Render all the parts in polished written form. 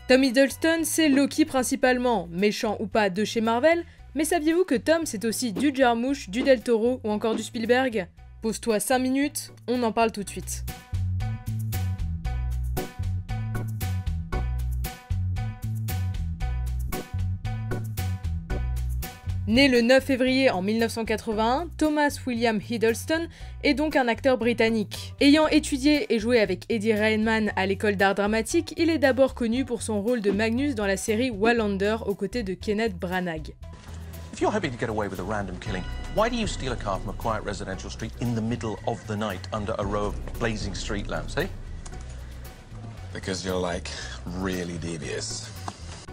Tom Hiddleston, c'est Loki principalement, méchant ou pas de chez Marvel, mais saviez-vous que Tom c'est aussi du Jarmusch, du Del Toro ou encore du Spielberg? Pose-toi 5 minutes, on en parle tout de suite. Né le 9 février en 1981, Thomas William Hiddleston est donc un acteur britannique. Ayant étudié et joué avec Eddie Redmayne à l'école d'art dramatique, il est d'abord connu pour son rôle de Magnus dans la série Wallander aux côtés de Kenneth Branagh. If you're hoping to get away with a random killing, why do you steal a car from a quiet residential street in the middle of the night under a row of blazing street lamps, eh? Because you're like really devious.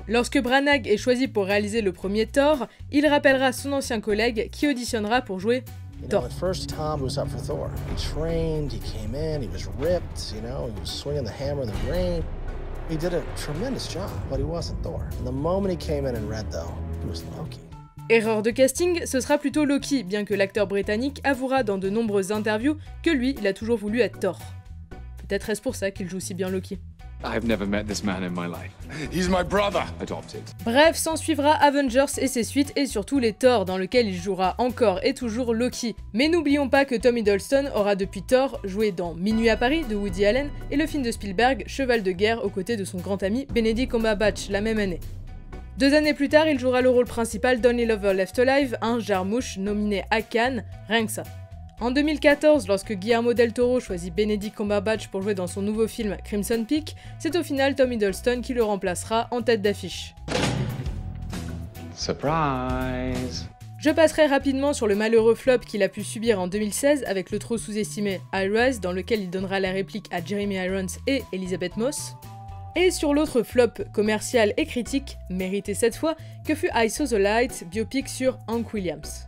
Lorsque Branagh est choisi pour réaliser le premier Thor, il rappellera son ancien collègue qui auditionnera pour jouer Thor. At first, Tom was up for Thor. He trained, he came in, he was ripped, he was swinging the hammer in the ring. He did a tremendous job, but he wasn't Thor. And the moment he came in red, though, he was Loki. Erreur de casting, ce sera plutôt Loki, bien que l'acteur britannique avouera dans de nombreuses interviews que lui, il a toujours voulu être Thor. Peut-être est-ce pour ça qu'il joue si bien Loki. I've never met this man in my life. He's my brother. Adopted. Bref, s'en suivra Avengers et ses suites et surtout les Thor dans lequel il jouera encore et toujours Loki. Mais n'oublions pas que Tom Hiddleston aura depuis Thor joué dans Minuit à Paris de Woody Allen et le film de Spielberg Cheval de guerre aux côtés de son grand ami Benedict Cumberbatch la même année. 2 années plus tard, il jouera le rôle principal d'Only Lover Left Alive, un Jarmusch nominé à Cannes, rien que ça. En 2014, lorsque Guillermo del Toro choisit Benedict Cumberbatch pour jouer dans son nouveau film Crimson Peak, c'est au final Tom Hiddleston qui le remplacera en tête d'affiche. Surprise! Je passerai rapidement sur le malheureux flop qu'il a pu subir en 2016 avec le trop sous-estimé I Rise, dans lequel il donnera la réplique à Jeremy Irons et Elizabeth Moss. Et sur l'autre flop commercial et critique, mérité cette fois, que fut I Saw the Light, biopic sur Hank Williams.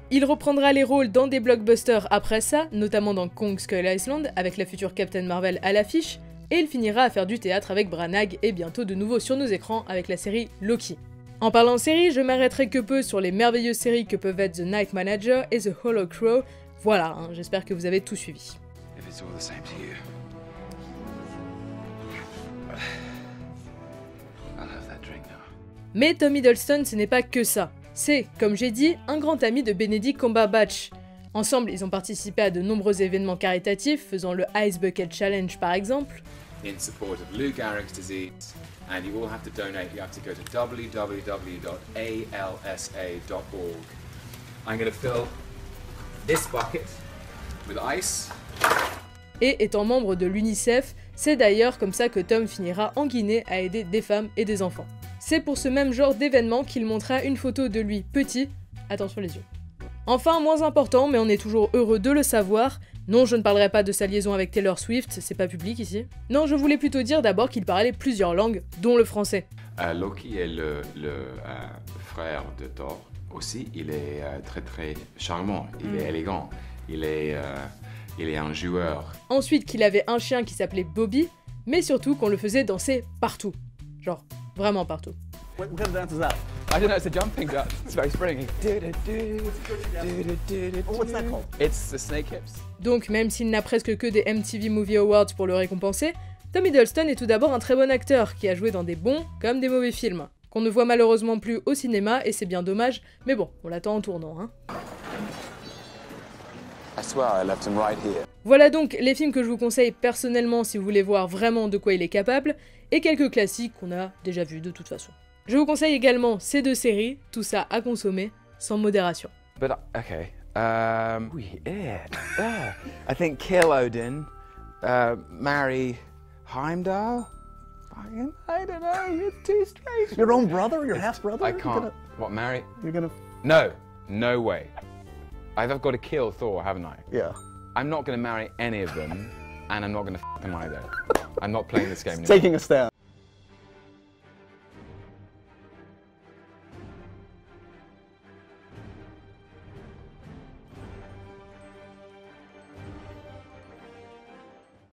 Il reprendra les rôles dans des blockbusters après ça, notamment dans Kong Skull Island, avec la future Captain Marvel à l'affiche, et il finira à faire du théâtre avec Branagh et bientôt de nouveau sur nos écrans avec la série Loki. En parlant série, je m'arrêterai que peu sur les merveilleuses séries que peuvent être The Night Manager et The Hollow Crow. Voilà, j'espère que vous avez tout suivi. Mais Tom Hiddleston, ce n'est pas que ça. C'est, comme j'ai dit, un grand ami de Benedict Cumberbatch. Ensemble, ils ont participé à de nombreux événements caritatifs, faisant le Ice Bucket Challenge par exemple. In support of Lou Gehrig's disease, and you all have to donate. You have to go to www.alsa.org. I'm going to fill this bucket with ice. Et étant membre de l'UNICEF, c'est d'ailleurs comme ça que Tom finira en Guinée à aider des femmes et des enfants. C'est pour ce même genre d'événement qu'il montra une photo de lui petit, attention les yeux. Enfin, moins important, mais on est toujours heureux de le savoir, non je ne parlerai pas de sa liaison avec Taylor Swift, c'est pas public ici. Non, je voulais plutôt dire d'abord qu'il parlait plusieurs langues, dont le français. Loki est le frère de Thor. Aussi, il est très charmant, il est élégant, il est un joueur. Ensuite qu'il avait un chien qui s'appelait Bobby, mais surtout qu'on le faisait danser partout. Genre, vraiment partout. What kind of dance is that? I don't know, it's a jumping dance. It's very springy. What's that called? It's the snake hips. Donc, même s'il n'a presque que des MTV Movie Awards pour le récompenser, Tom Hiddleston est tout d'abord un très bon acteur qui a joué dans des bons comme des mauvais films, qu'on ne voit malheureusement plus au cinéma et c'est bien dommage, mais bon, on l'attend en tournant, hein. I swear I left him right here. Voilà donc les films que je vous conseille personnellement si vous voulez voir vraiment de quoi il est capable, et quelques classiques qu'on a déjà vus de toute façon. Je vous conseille également ces 2 séries, tout ça à consommer, sans modération. But, okay, weird. I think kill Odin, marry Heimdall? I don't know, it's too strange. Your own brother? Your half-brother? I can't. What, marry? You're gonna... No, no way. I've got to kill Thor, haven't I? Yeah. I'm not going to marry any of them, and I'm not going to f them either. I'm not playing this game anymore. Taking a stand.